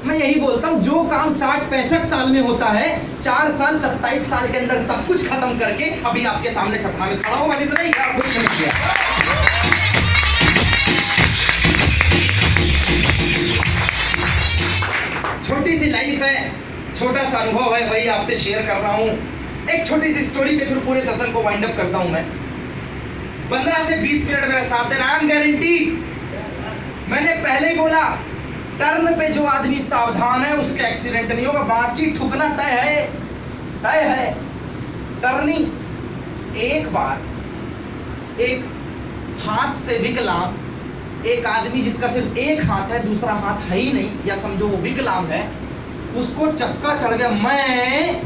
मैं यही बोलता हूँ, जो काम 60-65 साल में होता है, 4 साल 27 साल के अंदर सब कुछ खत्म करके अभी आपके सामने सपना में खड़ा हूँ। बस इतना ही, और कुछ नहीं किया। छोटी सी लाइफ है, छोटा सा अनुभव है, वही आपसे शेयर कर रहा हूँ। एक छोटी सी स्टोरी के थ्रू पूरे सेशन को वाइंड अप करता हूँ मैं। 15 से 20 मिनट मेरा साथ देना, आई एम गारंटीड। मैंने पहले ही बोला, टर्न पे जो आदमी सावधान है उसका एक्सीडेंट नहीं होगा, बाकी ठुकना तय है, तय है। टर्निंग, एक बार एक हाथ से विकलांग एक आदमी जिसका सिर्फ एक हाथ है, दूसरा हाथ है ही नहीं, या समझो वो विकलांग है, उसको चस्का चढ़ गया, मैं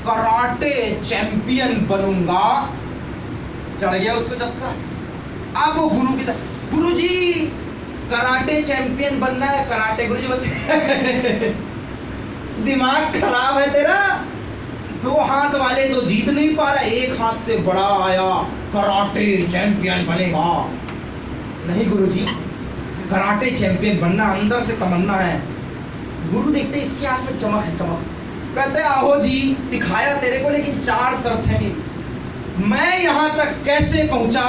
कराटे चैंपियन बनूंगा। चढ़ गया उसको चस्का। अब वो गुरु की तरह, गुरुजी कराटे चैंपियन बनना है, कराटे गुरुजी बोलते दिमाग खराब है तेरा, 2 हाथ वाले तो जीत नहीं पा रहा, एक हाथ से बड़ा आया, कराटे चैंपियन बनेगा। नहीं गुरुजी, कराटे चैंपियन बनना अंदर से तमन्ना है। गुरु देखते इसके हाथ में चमक है, चमक। कहते आहो जी, सिखाया तेरे को, लेकिन 4 शर्त है मेरी। मैं यहां तक कैसे पहुंचा,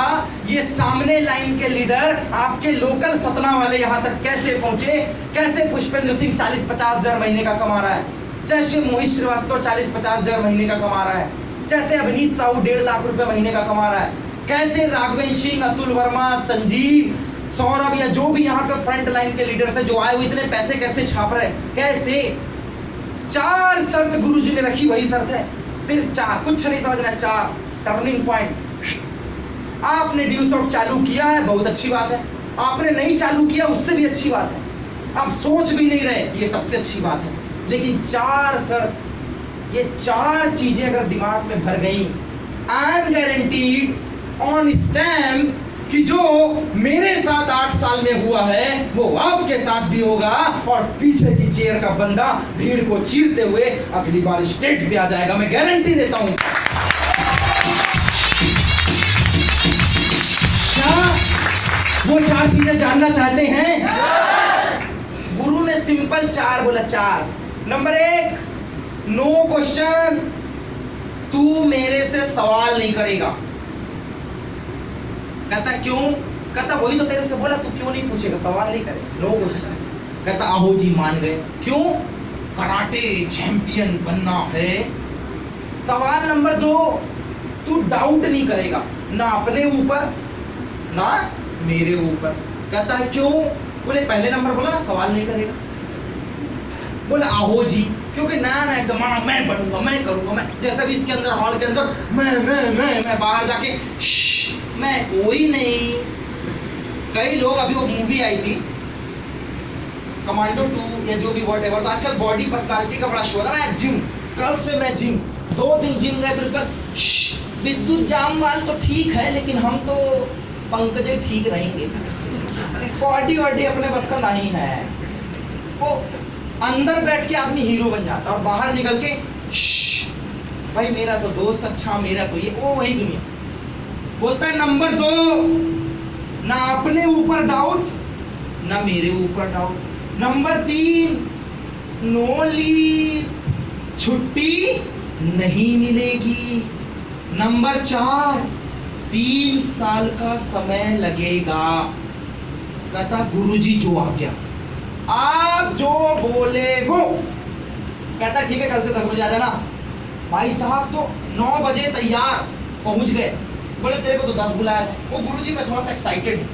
ये सामने लाइन के लीडर आपके लोकल सतना वाले यहां तक कैसे पहुंचे, कैसे पुष्पेंद्र सिंह 40-50 हजार महीने का कमा रहा है, जैसे मोहित श्रीवास्तव 40-50 हजार महीने का कमा रहा है, जैसे अभिनीत साहू 1.5 लाख रुपए महीने का कमा रहा है, कैसे राघवेंद्र सिंह, अतुल वर्मा, संजीव, सौरभ, या जो भी यहाँ के फ्रंट लाइन के लीडर्स हैं जो आए हुए, इतने पैसे कैसे छाप रहे, कैसे। 4 शर्त गुरुजी ने रखी, वही शर्त है, सिर्फ 4, कुछ नहीं समझना। 4 टर्निंग पॉइंट। आपने ड्यूस ऑफ चालू किया है, बहुत अच्छी बात है। आपने नहीं चालू किया, उससे भी अच्छी बात है। आप सोच भी नहीं रहे, ये सबसे अच्छी बात है। लेकिन 4 शर्त, ये 4 चीजें अगर दिमाग में भर गई, I am guaranteed on stamp कि जो मेरे साथ 8 साल में हुआ है वो आपके साथ भी होगा, और पीछे की चेयर का बंदा भीड़ को चीरते हुए अगली बार स्टेज पे आ जाएगा, मैं गारंटी देता हूं। क्या वो 4 चीजें जानना चाहते हैं? गुरु ने सिंपल 4 बोला। 4 नंबर 1, नो क्वेश्चन, तू मेरे से सवाल नहीं करेगा। कहता क्यों? कहता वही तो तेरे से बोला, तू क्यों नहीं पूछेगा, सवाल नहीं करे, नो क्वेश्चन। कहता आहो जी मान गए। क्यों? कराटे चैंपियन बनना है। सवाल नंबर 2, तू डाउट नहीं करेगा, ना अपने ऊपर ना मेरे ऊपर। कहता है क्यों? बोले पहले नंबर बोला ना, सवाल नहीं करेगा। बोला आहो जी, क्योंकि नया नया एकदम मैं बनूंगा, मैं करूंगा, मैं जैसा भी इसके अंदर हॉल के अंदर मैं बाहर जाके मैं कोई नहीं। कई लोग, अभी वो मूवी आई थी कमांडो 2 या जो भी वॉट एवर, तो आजकल बॉडी पर्सनालिटी का बड़ा शो है। मैं जिम, कल से मैं जिम, 2 दिन जिम गए, फिर उसके बाद विद्युत जामवाल तो ठीक है, लेकिन हम तो पंकज ठीक रहेंगे, बॉडी वॉडी अपने बस का नहीं है। वो अंदर बैठ के आदमी हीरो बन जाता, और बाहर निकल के भाई मेरा तो दोस्त अच्छा, मेरा तो ये, वो वही दुनिया बोलता है। नंबर 2, ना अपने ऊपर डाउट, ना मेरे ऊपर डाउट। नंबर 3, नो लीव, छुट्टी नहीं मिलेगी। नंबर 4, 3 साल का समय लगेगा। कहता गुरुजी जो आ गया, आप जो बोले वो। कहता ठीक है, कल से 10 बजे आ जाना। भाई साहब तो 9 बजे तैयार पहुंच गए। बोले तेरे को तो 10 बुलाया था। वो गुरुजी मैं थोड़ा सा एक्साइटेड हूँ,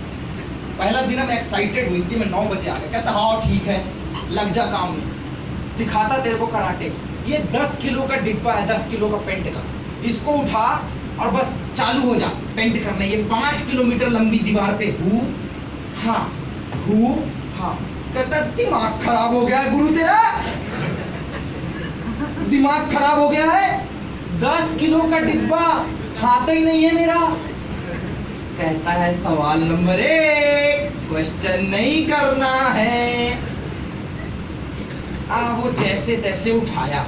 पहला दिन मैं एक्साइटेड हूँ, इसलिए मैं 9 बजे आ गया। कहता हाँ ठीक है, लग जा काम में, सिखाता तेरे को कराटे। ये 10 किलो का डिब्बा है, 10 किलो का पेंट का, इसको उठा और बस चालू हो जा पेंट करने। ये 5 किलोमीटर लंबी दीवार पे हूँ हाँ हूँ हाँ। कहता दिमाग खराब हो गया है गुरु तेरा, दिमाग खराब हो गया है, 10 किलो का डिब्बा खाता ही नहीं है मेरा। कहता है सवाल नंबर 1, क्वेश्चन नहीं करना है। वो जैसे तैसे उठाया,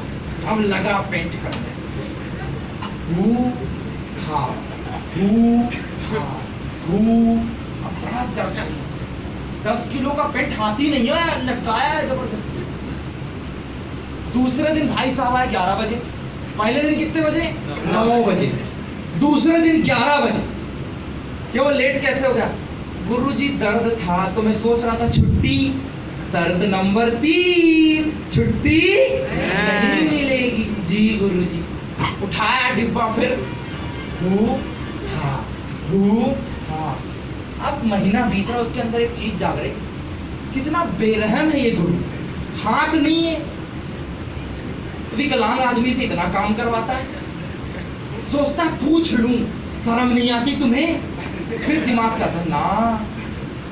अब लगा पेंट करने। हाँ अब बड़ा दर्द। 10 किलो का पेंट हाथी नहीं है, लटकाया है जबरदस्ती। दूसरे दिन भाई साहब आए 11 बजे, पहले दिन कितने बजे? 9 बजे, दूसरे दिन 11 बजे। क्यों लेट कैसे हो गया? गुरुजी दर्द था तो मैं सोच रहा था छुट्टी, सर्द नंबर 3, छुट्टी नहीं मिलेगी जी गुरुजी। उठाया डिब्बा, फिर हाँ। अब महीना बीत रहा, उसके अंदर एक चीज जाग रही, कितना बेरहम है ये गुरु। हाथ नहीं है, विकलांग आदमी से इतना काम करवाता है। सोचता पूछ लूं, शर्म नहीं आती तुम्हें? फिर दिमाग से आता ना,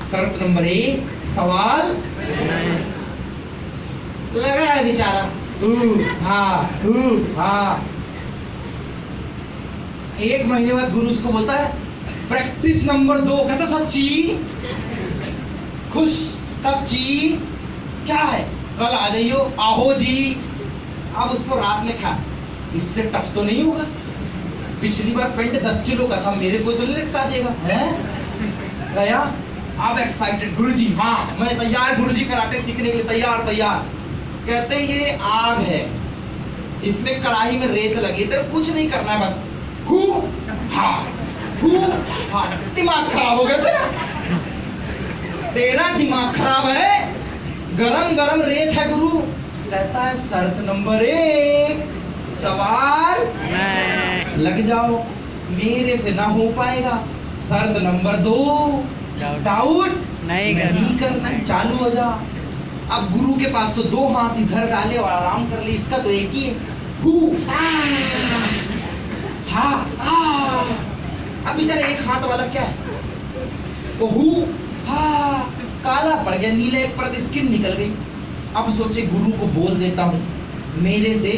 शर्त नंबर 1 सवाल लगा है बेचारा। हाँ। 1 महीने बाद गुरु उसको बोलता है प्रैक्टिस नंबर 2। कहता सच्ची? खुश? सच्ची? क्या है? कल आ जाइयो। आहो जी। अब उसको रात में खा, इससे टफ तो नहीं होगा। पिछली बार पेंट 10 किलो का था, मेरे को तो नहीं लटका देगा है? गया, अब एक्साइटेड, गुरुजी हाँ मैं तैयार, गुरुजी कराटे सीखने के लिए तैयार। कहते ये आग है, इसमें कढ़ाई में रेत लगी, तेरे कुछ नहीं करना है, बस हाँ। दिमाग खराब हो गया तेरा दिमाग खराब है। गरम रेत है गुरु। कहता है शर्त नंबर 1 सवाल लग जाओ, मेरे से ना हो पाएगा। शर्त नंबर 2 डाउट नहीं करना, चालू हो जा। अब गुरु के पास तो 2 हाथ इधर डाले और आराम कर ले, इसका तो एक ही है अब बेचारा एक हाथ वाला क्या है वो काला पड़ गया, नीले एक परत स्किन निकल गई। अब सोचे गुरु को बोल देता हूं मेरे से।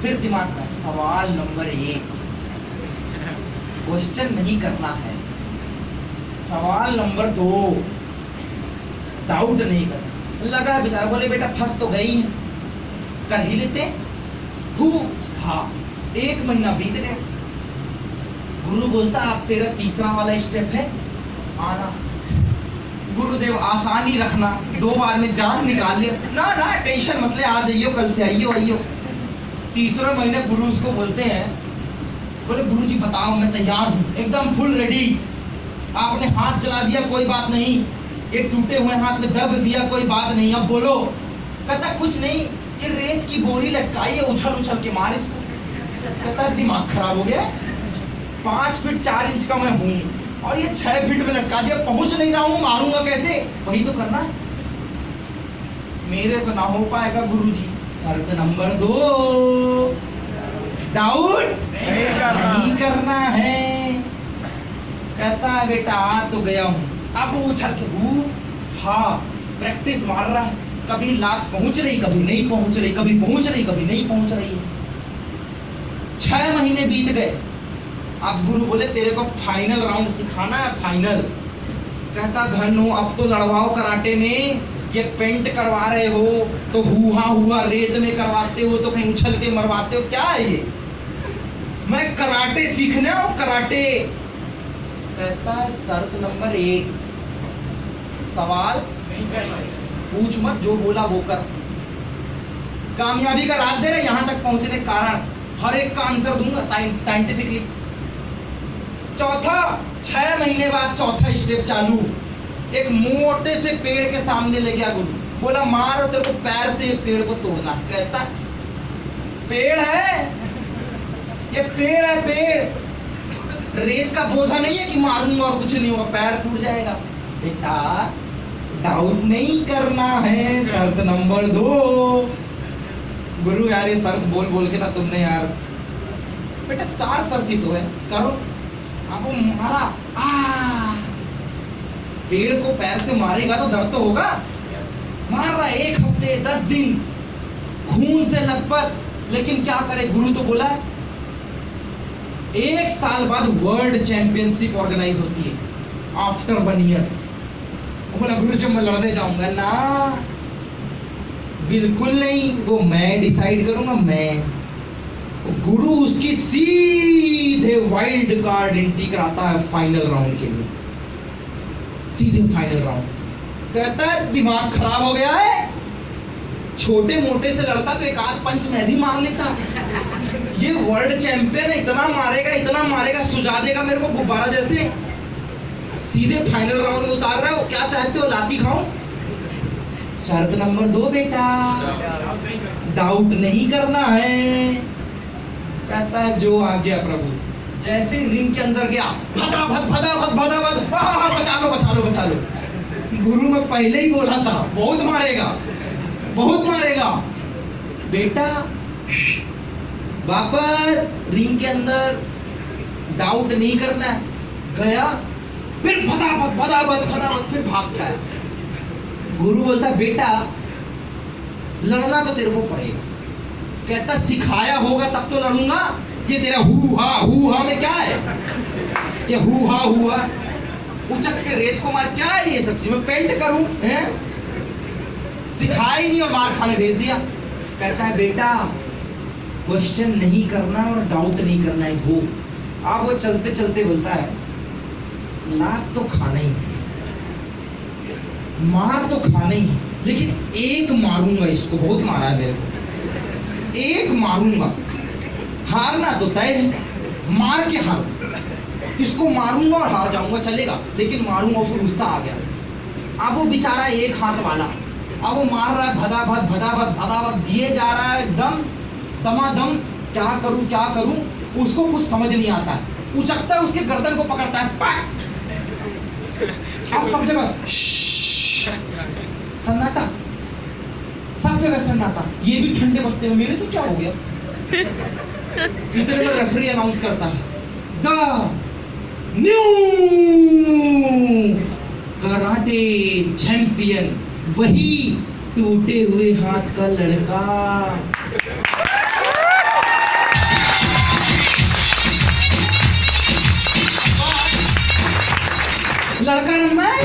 फिर दिमाग में सवाल नंबर 1 क्वेश्चन नहीं करना है, सवाल नंबर 2 डाउट नहीं करना। लगा बेचारा, बोले बेटा फंस तो गई है, कर ही लेते। हाँ 1 महीना बीत गया। गुरु बोलता अब तेरा तीसरा वाला स्टेप है आना। गुरुदेव आसानी रखना, 2 बार में जान निकाल लिया। ना टेंशन मत ले, आ जाइयो, कल से आइयो। तीसरे महीने गुरु उसको बोलते हैं, बोले गुरुजी बताओ मैं तैयार हूँ, एकदम फुल रेडी। आपने हाथ चला दिया कोई बात नहीं, ये टूटे हुए हाथ में दर्द दिया कोई बात नहीं, अब बोलो। कहता कुछ नहीं, ये रेत की बोरी लटकाई है, उछल के मार इसको। कहता दिमाग खराब हो गया, 5 फीट 4 इंच का मैं हूँ और ये 6 फीट में लटका दिया, पहुंच नहीं रहा हूँ, मारूंगा कैसे? वही तो करना है, मेरे से ना हो पाएगा गुरुजी। शर्त नंबर 2 डाउट नहीं करना है। कहता है बेटा आ तो गया हूँ, अब उछल के प्रैक्टिस मार रहा है। कभी लात पहुंच रही, कभी नहीं पहुंच रही, कभी पहुंच रही, कभी नहीं पहुंच रही है। 6 महीने बीत गए। अब गुरु बोले तेरे को फाइनल राउंड सिखाना है, फाइनल। कहता धन हो, अब तो लड़वाओ कराटे में, ये पेंट करवा रहे हो तो हुआ रेत में करवाते हो तो कहीं उछल के मरवाते हो, क्या है ये? मैं कराटे सीखने हूं, कराटे। कहता है शर्त नंबर 1 सवाल पूछ मत, जो बोला वो कर। कामयाबी का राज दे रहे, यहां तक पहुंचने का कारण, हर एक का आंसर दूंगा साइंटिफिकली। चौथा 6 महीने बाद चौथा स्टेप चालू। एक मोटे से पेड़ के सामने ले गया गुरु, बोला मारो, तेरे को पैर से पेड़ को तोड़ना। कहता पेड़ है, ये पेड़ है, पेड़, रेत का बोझा नहीं है कि मारूंगा और कुछ नहीं होगा, पैर टूट जाएगा। बेटा डाउट नहीं करना है। शर्त नंबर 2 गुरु यार ये शर्त बोल के ना तुमने यार, बेटा 4 शर्त ही तो है, करो। अब वो मारा, पेड़ को पैर से मारेगा तो दर्द तो होगा। मार रहा 1 हफ्ते 10 दिन खून से लथपथ, लेकिन क्या करे, गुरु तो बोला है। 1 साल बाद वर्ल्ड चैंपियनशिप ऑर्गेनाइज होती है आफ्टर 1 ईयर। वो बोला गुरु जब मैं लड़ने जाऊंगा ना, बिल्कुल नहीं, वो मैं डिसाइड करूंगा, मैं। गुरु उसकी सीधे वाइल्ड कार्ड एंट्री कराता है फाइनल राउंड के लिए, सीधे फाइनल राउंड। कहता है दिमाग खराब हो गया है, छोटे मोटे से लड़ता तो एक आध पंच मैं भी मार लेता। ये वर्ल्ड चैंपियन है, इतना मारेगा सुझा देगा मेरे को गुब्बारा जैसे। सीधे फाइनल राउंड में उतार रहा हो, क्या चाहते हो लाठी खाऊं? शर्त नंबर 2 बेटा, डाउट नहीं करना है। कहता है जो आ गया प्रभु। जैसे रिंग के अंदर गया, बचा लो। गुरु में पहले ही बोला था बहुत मारेगा। बेटा वापस रिंग के अंदर, डाउट नहीं करना है। गया फिर फटाफट फिर भागता है। गुरु बोलता है बेटा लड़ना तो तेरे को पड़ेगा। कहता सिखाया होगा तब तो लड़ूंगा। ये तेरा हु हा में क्या है? ये हु हा उचक के रेत को मार, क्या है ये सब चीज? मैं पेंट करूं हैं? सिखाया ही नहीं और मार खाने भेज दिया। कहता है बेटा क्वेश्चन नहीं करना और डाउट नहीं करना है। वो चलते चलते बोलता है लात तो खाना ही, मार तो खाना ही, लेकिन एक मारूंगा इसको। बहुत मारा है मेरे को, एक मारूंगा। हारना तो तय है, मार के हार। इसको मारूंगा और हार जाऊंगा चलेगा, लेकिन मारूंगा। उसको गुस्सा आ गया। अब वो बेचारा एक हाथ वाला, अब वो मार रहा है भदाभद दिए जा रहा है एकदम दमादम। क्या करूं उसको कुछ समझ नहीं आता है। उचकता है, उसके गर्दन को पकड़ता है, पैक। अब सब जगह सन्नाटा, सब जगह सन्नाटा। ये भी ठंडे बसते हैं, मेरे से क्या हो गया? इतने में रेफरी अनाउंस करता है द न्यू कराटे चैंपियन, वही टूटे हुए हाथ का लड़का। लड़का ना मैं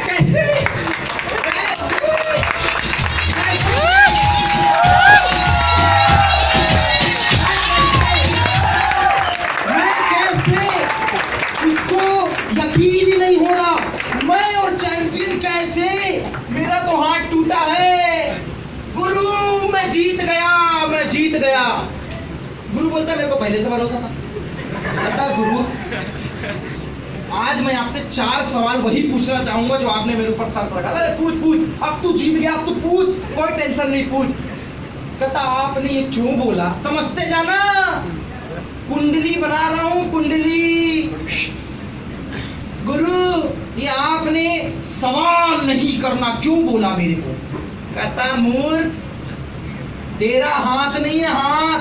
कैसे उसको यकीन ही नहीं हो रहा। मैं और चैंपियन कैसे? मेरा तो हाथ टूटा है। गुरु मैं जीत गया। गुरु बोलता है मेरे को पहले से भरोसा था। कहता गुरु आज मैं आपसे 4 सवाल वही पूछना चाहूंगा जो आपने मेरे ऊपर शर्त रखा था। पूछ, अब तू जीत गया, अब तू पूछ, कोई टेंशन नहीं, पूछ। कहता आपने ये क्यों बोला? समझते जाना, कुंडली बना रहा हूं, कुंडली। गुरु ये आपने सवाल नहीं करना क्यों बोला मेरे को? कहता मूर्ख तेरा हाथ नहीं है, हाथ।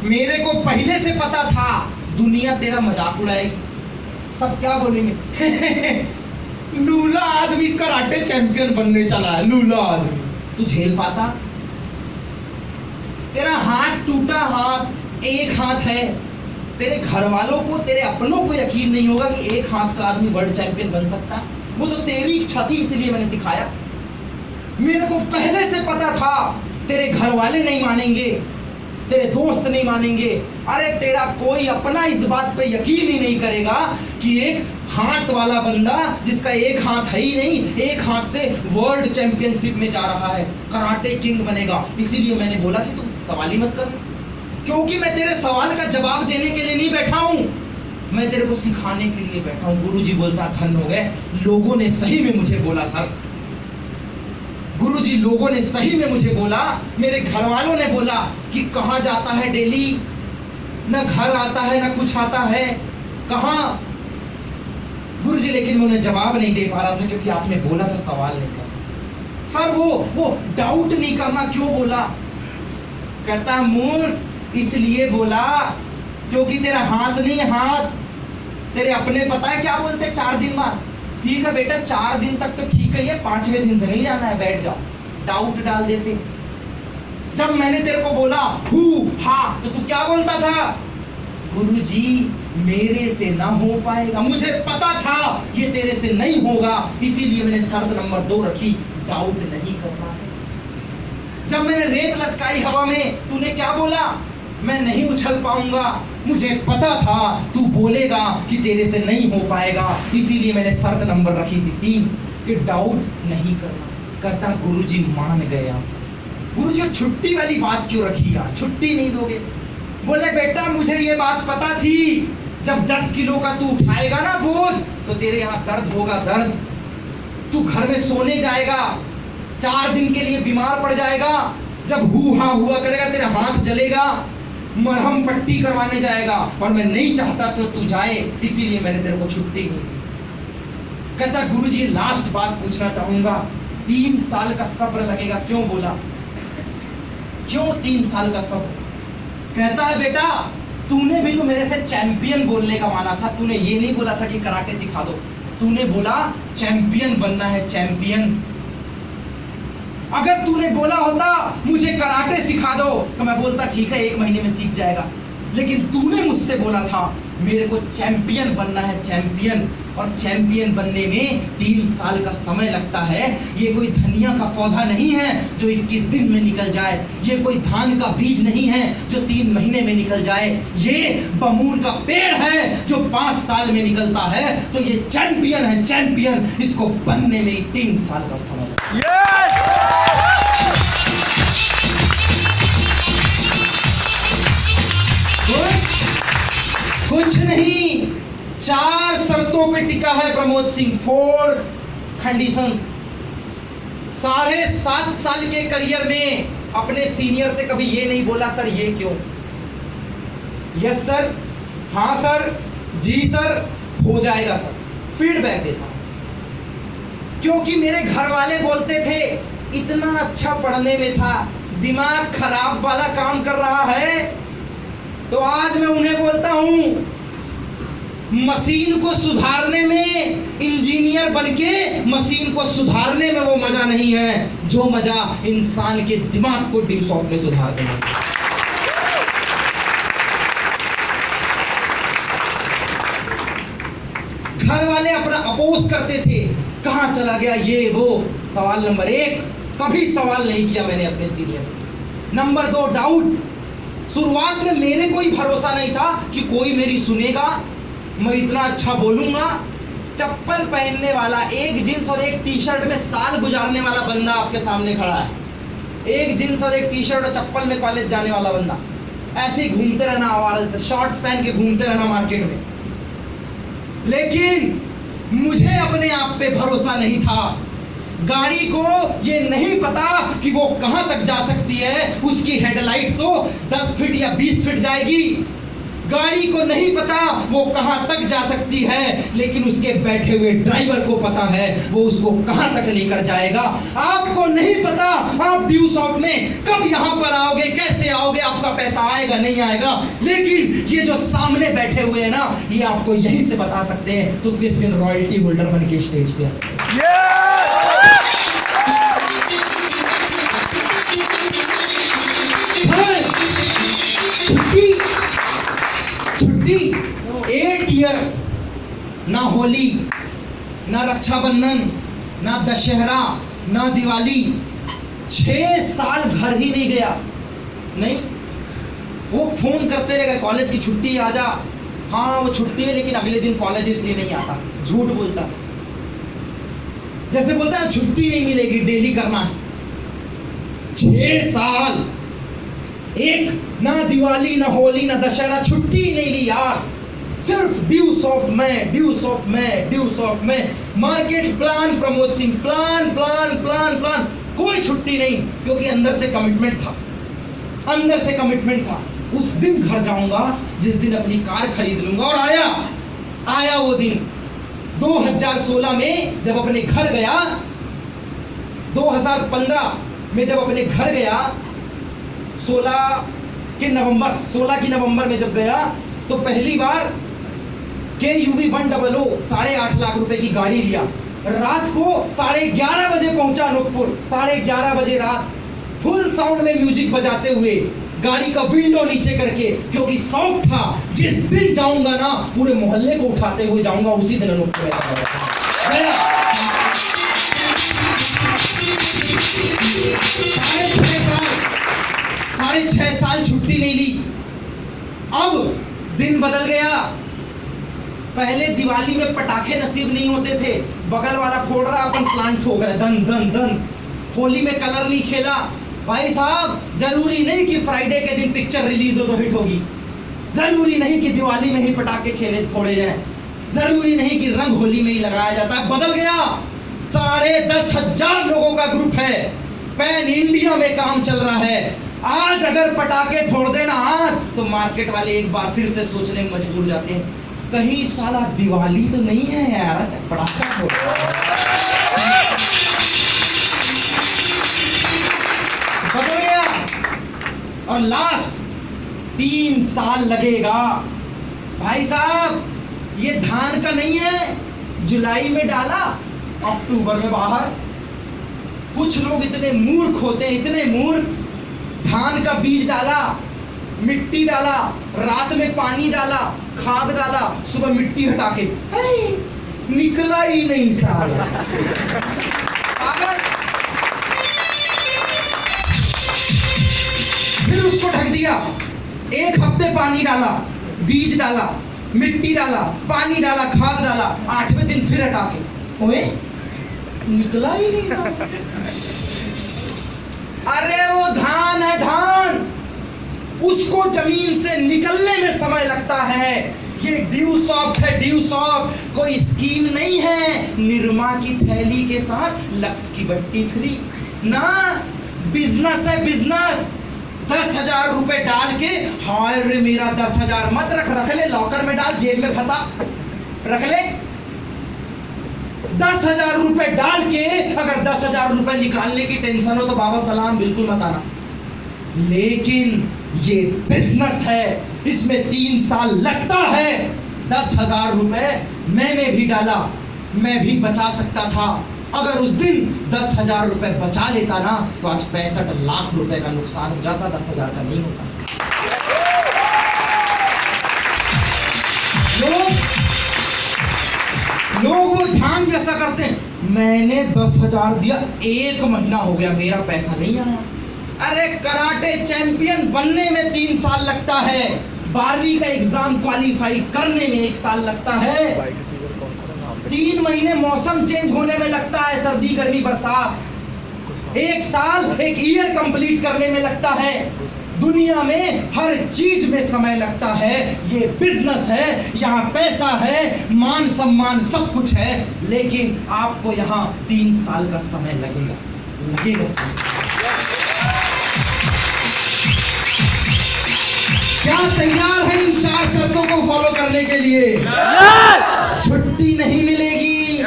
मेरे को पहले से पता था दुनिया तेरा मजाक उड़ाएगी। सब क्या बोलेंगे? लूला आदमी कराटे चैंपियन बनने चला है, लूला आदमी। तू झेल पाता? तेरा हाथ टूटा, हाथ एक हाथ है। तेरे घर वालों को, तेरे अपनों को यकीन नहीं होगा कि एक हाथ का आदमी वर्ल्ड चैंपियन बन सकता। वो तो तेरी इच्छा थी, इसलिए मैंने सिखाया। मेरे को पहले से पता था तेरे घर वाले नहीं मानेंगे, तेरे दोस्त नहीं मानेंगे। अरे तेरा कोई अपना इस बात पे यकीन ही नहीं करेगा कि एक हाथ वाला बंदा जिसका एक हाथ है ही नहीं, एक हाथ से वर्ल्ड चैंपियनशिप में जा रहा है, कराटे किंग बनेगा। इसीलिए मैंने बोला कि तू सवाल ही मत कर, क्योंकि मैं तेरे सवाल का जवाब देने के लिए नहीं बैठा हूं, मैं तेरे को सिखाने के लिए बैठा हूं। गुरुजी बोलता धन हो गए, लोगों ने सही में मुझे बोला सर। गुरुजी लोगों ने सही में मुझे बोला, मेरे घर वालों ने बोला कि कहाँ जाता है डेली, न घर आता है न कुछ आता है, कहाँ? गुरुजी लेकिन मैं उन्हें जवाब नहीं दे पा रहा था क्योंकि आपने बोला था सवाल नहीं करना। सर वो डाउट नहीं करना क्यों बोला? कहता मूर्ख इसलिए बोला क्योंकि तेरा हाथ नहीं है, हाथ तेरे अपने। पता है क्या बोलते 4 दिन बाद? ठीक है बेटा 4 दिन तक तो ठीक है, 5वें दिन से नहीं जाना है, बैठ जाओ। डाउट डाल देते। जब मैंने तेरे को बोला हु हा तो तू क्या बोलता था? गुरुजी मेरे से ना हो पाएगा। मुझे पता था ये तेरे से नहीं होगा, इसीलिए मैंने शर्त नंबर 2 रखी, डाउट नहीं करना है। जब मैंने रेत लटकाई हवा में, तूने क्या बोला? मैं नहीं उछल पाऊंगा, मुझे पता था तू बोलेगा कि तेरे से नहीं हो पाएगा, इसीलिए मैंने शर्त नंबर रखी थी 3 कि डाउट नहीं करना। कहता गुरुजी मान गया। गुरुजी छुट्टी वाली बात क्यों रखी यार, छुट्टी नहीं दोगे? बोले बेटा मुझे ये बात पता थी, जब 10 किलो का तू उठाएगा ना बोझ तो तेरे यहाँ दर्द होगा, दर्द, तू घर में सोने जाएगा, 4 दिन के लिए बीमार पड़ जाएगा, जब हुआ करेगा तेरा हाथ जलेगा, मरहम पट्टी करवाने जाएगा, और मैं नहीं चाहता तो तू जाए, इसीलिए मैंने तेरे को छुट्टी नहीं दी। कहता गुरुजी लास्ट बात पूछना चाहूंगा, 3 साल का सब्र लगेगा, क्यों बोला, क्यों 3 साल का सब्र? कहता है बेटा तूने भी तो मेरे से चैंपियन बोलने का माना था, तूने ये नहीं बोला था कि कराटे सिखा दो, तूने बोला चैंपियन बनना है, चैंपियन। अगर तूने बोला होता मुझे कराटे सिखा दो तो मैं बोलता ठीक है 1 महीने में सीख जाएगा, लेकिन तूने मुझसे बोला था मेरे को चैंपियन बनना है, चैंपियन, और चैंपियन बनने में 3 साल का समय लगता है। ये कोई धनिया का पौधा नहीं है जो 21 दिन में निकल जाए, ये कोई धान का बीज नहीं है जो 3 महीने में निकल जाए, ये बमूल का पेड़ है जो 5 साल में निकलता है। तो ये चैंपियन है, चैंपियन, इसको बनने में 3 साल का समय लगता है। कुछ नहीं, 4 शर्तों पे टिका है प्रमोद सिंह, 4 कंडीशंस। 7.5 साल के करियर में अपने सीनियर से कभी ये नहीं बोला सर ये क्यों, यस सर, हाँ सर, जी सर, हो जाएगा सर, फीडबैक देता, क्योंकि मेरे घर वाले बोलते थे इतना अच्छा पढ़ने में था, दिमाग खराब वाला काम कर रहा है। तो आज मैं उन्हें बोलता हूं मशीन को सुधारने में, इंजीनियर बनके मशीन को सुधारने में वो मजा नहीं है जो मजा इंसान के दिमाग को डीप सॉफ्ट में सुधारने में। घर वाले अपना अपोज करते थे, कहां चला गया ये वो। सवाल नंबर 1, कभी सवाल नहीं किया मैंने अपने सीनियर से। Number 2, doubt. शुरुआत में मेरे कोई भरोसा नहीं था कि कोई मेरी सुनेगा, मैं इतना अच्छा बोलूंगा। चप्पल पहनने वाला, एक जींस और एक टी शर्ट में साल गुजारने वाला बंदा आपके सामने खड़ा है, एक जींस और एक टी शर्ट और चप्पल में कॉलेज जाने वाला बंदा, ऐसे ही घूमते रहना, आवाज से शॉर्ट्स पहन के घूमते रहना मार्केट में। लेकिन मुझे अपने आप पे भरोसा नहीं था। गाड़ी को ये नहीं पता कि वो कहां तक जा सकती है, उसकी हेडलाइट तो 10 फीट या 20 फीट जाएगी। गाड़ी को नहीं पता वो कहां तक जा सकती है, लेकिन उसके बैठे हुए ड्राइवर को पता है वो उसको कहां तक लेकर जाएगा। आपको नहीं पता आप ड्यू साउथ में कब यहां पर आओगे, कैसे आओगे, आपका पैसा आएगा नहीं आएगा, लेकिन ये जो सामने बैठे हुए हैं ना, ये आपको यहीं से बता सकते हैं तो किस दिन रॉयल्टी होल्डर बन के स्टेज पे। छुट्टी 8 ईयर, ना होली, ना रक्षाबंधन, ना दशहरा, ना दिवाली, 6 साल घर ही नहीं गया। नहीं, वो फोन करते रह गए कॉलेज की छुट्टी आ जा, हाँ वो छुट्टी है लेकिन अगले दिन कॉलेज इसलिए नहीं आता, झूठ बोलता, जैसे बोलता है छुट्टी नहीं मिलेगी, डेली करना है। 6 साल, एक ना दिवाली, ना होली, ना दशहरा, छुट्टी नहीं ली यार, सिर्फ ड्यू सॉफ्ट में, ड्यू सॉफ्ट में, ड्यू सॉफ्ट में। Market plan, Pramod Singh plan, plan plan plan, कोई छुट्टी नहीं, क्योंकि अंदर से कमिटमेंट था, अंदर से कमिटमेंट था। उस दिन घर जाऊंगा जिस दिन अपनी कार खरीद लूंगा, और आया वो दिन। 2016 में जब अपने घर गया, 2015 में जब अपने घर गया, 16 की नवंबर में जब गया तो पहली बार KUV 100 8.5 लाख रुपए की गाड़ी लिया। रात को 11:30 बजे पहुंचा अनूपपुर, 11:30 बजे रात, फुल साउंड में म्यूजिक बजाते हुए, गाड़ी का विंडो नीचे करके, क्योंकि शौक था जिस दिन जाऊंगा ना पूरे मोहल्ले को उठाते हुए जाऊंगा, उसी दिन अनूपपुर गया। 6.5 साल छुट्टी नहीं ली, अब दिन बदल गया। पहले दिवाली में पटाखे नसीब नहीं होते थे, बगल वाला फोड़ रहा अपन प्लांट ठोक रहा है, धन धन धन। होली में कलर नहीं खेला। भाई साहब, जरूरी नहीं कि फ्राइडे के दिन पिक्चर रिलीज हो तो हिट होगी, जरूरी नहीं कि दिवाली में ही पटाखे खेले फोड़े जाए, जरूरी नहीं कि रंग होली में ही लगाया जाता है। बदल गया। 10,500 लोगों का ग्रुप है, पैन इंडिया में काम चल रहा है। आज अगर पटाखे फोड़ देना आज, तो मार्केट वाले एक बार फिर से सोचने में मजबूर जाते हैं, कहीं साला दिवाली तो नहीं है यार, पटाखा फोड़। बदल गया। और लास्ट 3 साल लगेगा। भाई साहब, ये धान का नहीं है, जुलाई में डाला, अक्टूबर में बाहर। कुछ लोग इतने मूर्ख होते हैं, इतने मूर्ख, धान का बीज डाला, मिट्टी डाला, रात में पानी डाला, खाद डाला, सुबह मिट्टी हटा के निकला ही नहीं साला। फिर उसको ढक दिया, 1 हफ्ते पानी डाला, बीज डाला, मिट्टी डाला, पानी डाला, खाद डाला, 8वें दिन फिर हटा के, ओए निकला ही नहीं था। अरे वो धान है, धान, उसको जमीन से निकलने में समय लगता है। ये ड्यू सॉफ्ट है, ड्यू सॉफ्ट, कोई स्कीम नहीं है निरमा की थैली के साथ लक्स की बट्टी फ्री ना, बिजनेस है बिजनेस। 10,000 रुपए डाल के, हाय रे मेरा 10,000 मत रख ले, लॉकर में डाल, जेब में फंसा रख ले। 10,000 रुपए डाल के अगर 10,000 रुपए निकालने की टेंशन हो तो बाबा सलाम बिल्कुल मत आना। लेकिन ये बिजनेस है, इसमें 3 साल लगता है। 10,000 रुपए मैंने भी डाला, मैं भी बचा सकता था। अगर उस दिन 10,000 रुपए बचा लेता ना, तो आज 65 लाख रुपए का नुकसान हो जाता, 10,000 का नहीं होता। लोग वो ध्यान जैसा करते हैं, मैंने 10,000 दिया, 1 महीना हो गया मेरा पैसा नहीं आया। अरे कराटे चैंपियन बनने में 3 साल लगता है, 12वीं का एग्जाम क्वालिफाई करने में 1 साल लगता है, 3 महीने मौसम चेंज होने में लगता है, सर्दी गर्मी बरसात, 1 साल, 1 ईयर कंप्लीट करने में लगता है। दुनिया में हर चीज में समय लगता है। ये बिजनेस है, यहाँ पैसा है, मान सम्मान सब कुछ है, लेकिन आपको यहाँ 3 साल का समय लगेगा। क्या तैयार है इन 4 शर्तों को फॉलो करने के लिए? छुट्टी नहीं मिलेगी,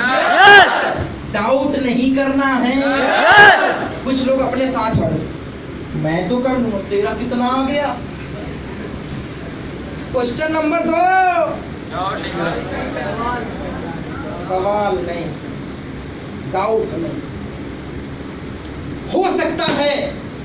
डाउट नहीं करना है। कुछ लोग अपने साथ वाले, मैं तो कर लूंगा, तेरा कितना आ गया? क्वेश्चन नंबर 2, सवाल नहीं, डाउट नहीं। हो सकता है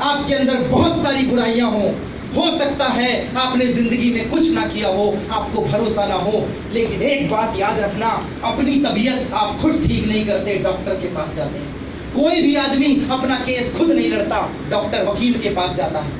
आपके अंदर बहुत सारी बुराइयां हो सकता है आपने जिंदगी में कुछ ना किया हो, आपको भरोसा ना हो, लेकिन एक बात याद रखना, अपनी तबीयत आप खुद ठीक नहीं करते, डॉक्टर के पास जाते हैं। कोई भी आदमी अपना केस खुद नहीं लड़ता, डॉक्टर वकील के पास जाता है।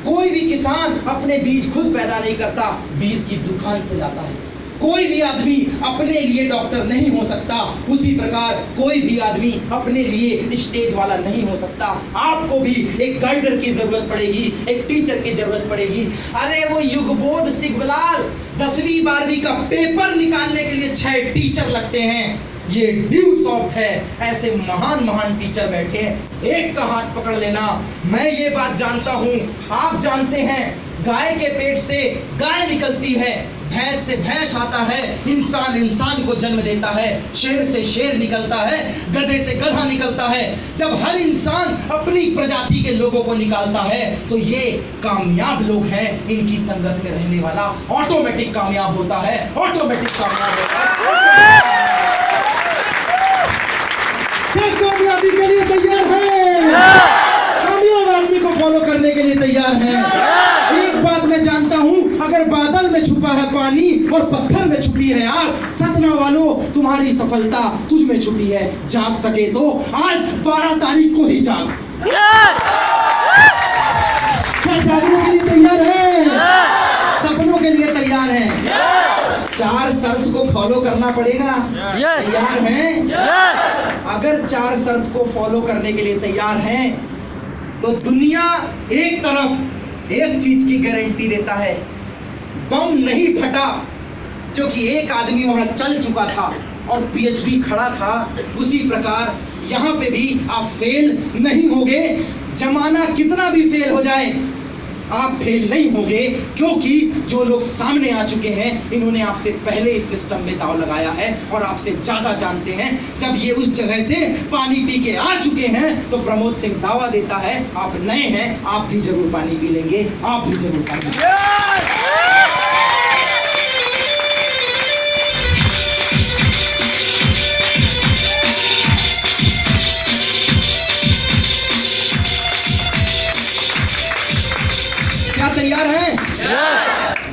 कोई भी किसान अपने बीज खुद पैदा नहीं करता, बीज की दुकान से लाता है। कोई भी आदमी अपने लिए डॉक्टर नहीं हो सकता, उसी प्रकार कोई भी आदमी अपने लिए स्टेज वाला नहीं हो सकता। आपको भी एक गाइडर की जरूरत पड़ेगी, एक टीचर की जरूरत पड़ेगी। अरे वो युगबोध सिकबलाल 10वीं 12वीं का पेपर निकालने के लिए 6 टीचर लगते हैं। ये ड्यू सॉफ्ट है, ऐसे महान महान टीचर बैठे हैं, एक का हाथ पकड़ लेना। मैं ये बात जानता हूँ, आप जानते हैं, गाय के पेट से गाय निकलती है, भैंस से भैंस आता है, इंसान इंसान को जन्म देता है, शेर से शेर निकलता है, गधे से गधा निकलता है। जब हर इंसान अपनी प्रजाति के लोगों को निकालता है, तो ये कामयाब लोग हैं, इनकी संगत में रहने वाला ऑटोमेटिक कामयाब होता है, ऑटोमेटिक कामयाब होता है। क्या कामयाबी के लिए तैयार है? कामयाब आदमी को फॉलो करने के लिए तैयार है। एक बात मैं जानता हूँ, अगर बादल में छुपा है पानी और पत्थर में छुपी है आग, सतना वालों तुम्हारी सफलता तुझ में छुपी है। जाग सके तो आज 12 तारीख को ही जाग। क्या जागने के लिए तैयार है? शर्त को फॉलो करना पड़ेगा। तैयार हैं? अगर 4 शर्त को फॉलो करने के लिए तैयार हैं तो दुनिया एक तरफ एक चीज की गारंटी देता है, बम नहीं फटा, क्योंकि एक आदमी वहां चल चुका था और पीएचडी खड़ा था। उसी प्रकार यहां पे भी आप फेल नहीं होगे। जमाना कितना भी फेल हो जाए आप फेल नहीं होगे, क्योंकि जो लोग सामने आ चुके हैं इन्होंने आपसे पहले इस सिस्टम में दांव लगाया है और आपसे ज्यादा जानते हैं। जब ये उस जगह से पानी पी के आ चुके हैं तो प्रमोद सिंह दावा देता है आप नए हैं, आप भी जरूर पानी पी लेंगे, आप भी जरूर पानी पी लेंगे। तैयार हैं?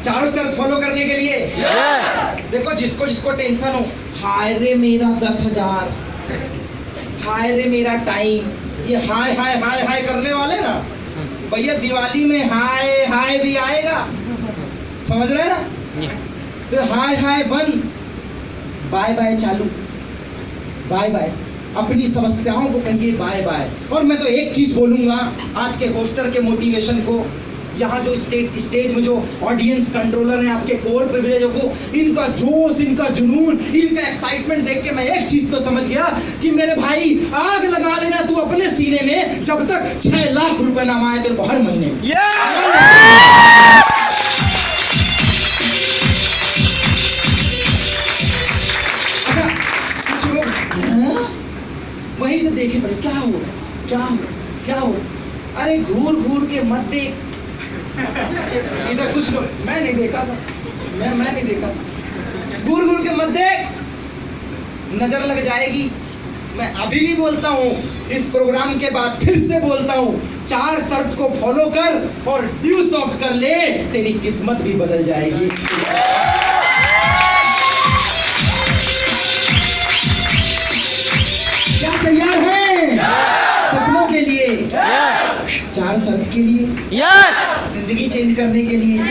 चारों शर्त फॉलो करने के लिए। देखो जिसको जिसको टेंशन हो, हाय रे मेरा 10,000, हाय रे मेरा टाइम, ये हाय हाय हाय हाय करने वाले ना भैया दिवाली में हाय हाय भी आएगा, समझ रहे ना? तो हाय हाय बंद, बाय बाय चालू, बाय बाय। अपनी समस्याओं को कहिए बाय बाय। और मैं तो एक चीज बोलूंगा आज के होस्टर के मोटिवेशन को, यहाँ जो स्टेज में जो ऑडियंस कंट्रोलर हैं आपके कोर प्रिविलेजों को, इनका जोश, इनका जुनून, इनका एक्साइटमेंट देख के मैं एक चीज तो समझ गया कि मेरे भाई आग लगा लेना तू अपने सीने में जब तक 6 लाख रुपए ना आए तेरे को हर महीने। कुछ लोग वहीं से देखे पड़े क्या हो क्या हो क्या हो, अरे घूर घूर के मत देख इधर। कुछ लोग, मैं नहीं देखा था, मैं नहीं देखा, घूर घूर के मत देख, नजर लग जाएगी। मैं अभी भी बोलता हूँ, इस प्रोग्राम के बाद फिर से बोलता हूँ, 4 शर्त को फॉलो कर और ड्यू सॉफ्ट कर ले, तेरी किस्मत भी बदल जाएगी। क्या तैयार है सपनों के लिए? 4 शर्त के लिए, जिंदगी चेंज करने के लिए,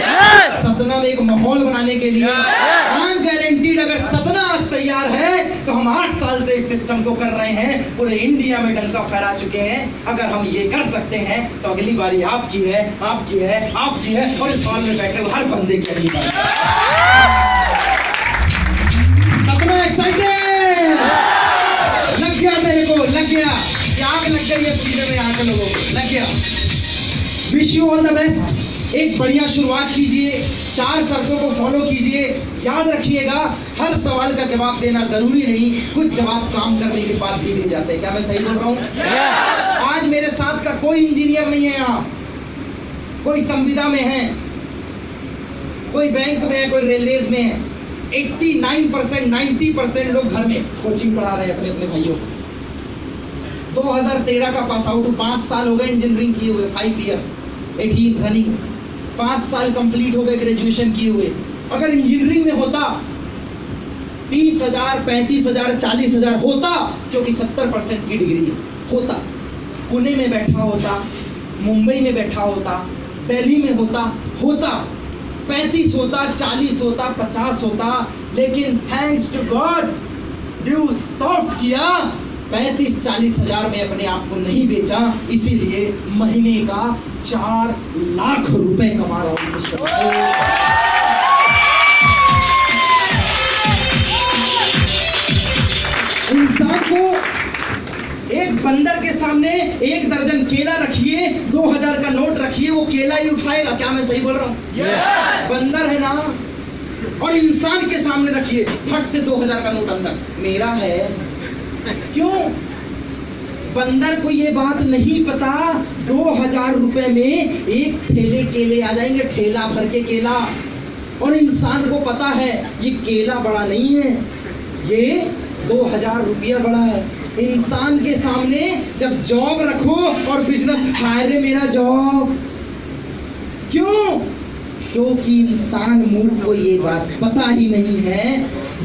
सतना में एक माहौल बनाने के लिए। आई एम गारंटीड अगर सतना आज तैयार है तो हम 8 साल से इस सिस्टम को कर रहे हैं, पूरे इंडिया में डंका फहरा चुके हैं। अगर हम ये कर सकते हैं तो अगली बारी आपकी है, आपकी है, आपकी है, और इस हॉल में बैठे हुए हर बंदे की अगली बारी। सतना एक्साइटेड? लग गया मेरे को, लग गया, आग लग गई है सीने में, यहाँ के लोगों को लग गया। Wish you all the best. एक बढ़िया शुरुआत कीजिए, 4 शर्तों को फॉलो कीजिए। याद रखिएगा हर सवाल का जवाब देना जरूरी नहीं, कुछ जवाब काम करने के बाद भी दिए जाते हैं। क्या मैं सही बोल रहा हूँ? आज मेरे साथ का कोई इंजीनियर नहीं है यहाँ, कोई संविदा में है, कोई बैंक में है, कोई रेलवेज में है। 89% 90% लोग घर में कोचिंग पढ़ा रहे हैं अपने अपने भाइयों को। 2013 का पास आउट, 5 साल हो गए इंजीनियरिंग किए हुए, 5 ईयर 18 रनिंग, 5 साल कंप्लीट हो गए ग्रेजुएशन किए हुए। अगर इंजीनियरिंग में होता 30,000 35,000 40,000 होता, क्योंकि 70% की डिग्री होता, पुणे में बैठा होता, मुंबई में बैठा होता, दिल्ली में होता 35 होता, 40 होता, 50 होता। लेकिन थैंक्स टू गॉड ड्यू सॉफ्ट किया, 35-40 हजार में अपने आप को नहीं बेचा, इसीलिए महीने का 4 लाख रुपए कमा रहा हूं सिस्टम। इंसान को एक बंदर के सामने 1 दर्जन केला रखिए, 2000 का नोट रखिए, वो केला ही उठाएगा। क्या मैं सही बोल रहा हूँ? बंदर है ना। और इंसान के सामने रखिए, फट से 2000 का नोट अंदर, मेरा है। क्यों? बंदर को ये बात नहीं पता 2000 रुपए में एक ठेले केले आ जाएंगे, ठेला भर के केला। और इंसान को पता है ये केला बड़ा नहीं है, ये 2000 रुपया बड़ा है। इंसान के सामने जब जॉब रखो और बिजनेस, हाय रे मेरा जॉब। क्यों? क्योंकि इंसान मूर्ख को ये बात पता ही नहीं है।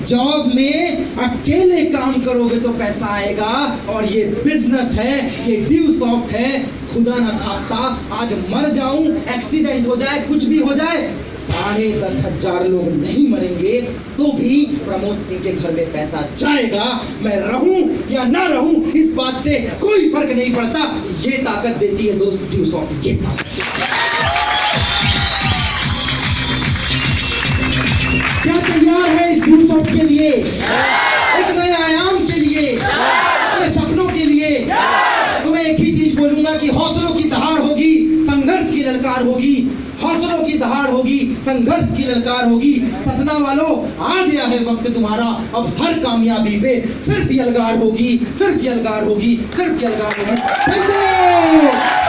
जॉब में अकेले काम करोगे तो पैसा आएगा, और ये बिजनेस है, ये ड्यू सॉफ्ट है। खुदा ना खास्ता आज मर जाऊं, एक्सीडेंट हो जाए, कुछ भी हो जाए, 10,500 लोग नहीं मरेंगे तो भी प्रमोद सिंह के घर में पैसा जाएगा। मैं रहूं या ना रहूं इस बात से कोई फर्क नहीं पड़ता। ये ताकत देती है दोस्त ड्यूस ऑफ, ये ताकत। क्या तैयार है इस ड्यूस ऑफ के लिए, एक नए आयाम के लिए, अपने सपनों के लिए? तुम्हें एक ही चीज बोलूंगा कि हौसलों की दहाड़ होगी, संघर्ष की ललकार होगी। हौसलों की दहाड़ होगी, संघर्ष की ललकार होगी। सतना वालों, आ गया है वक्त तुम्हारा। अब हर कामयाबी पे सिर्फ यलगार होगी, सिर्फ यलगार होगी, सिर्फ यलगार होगी। Thank you.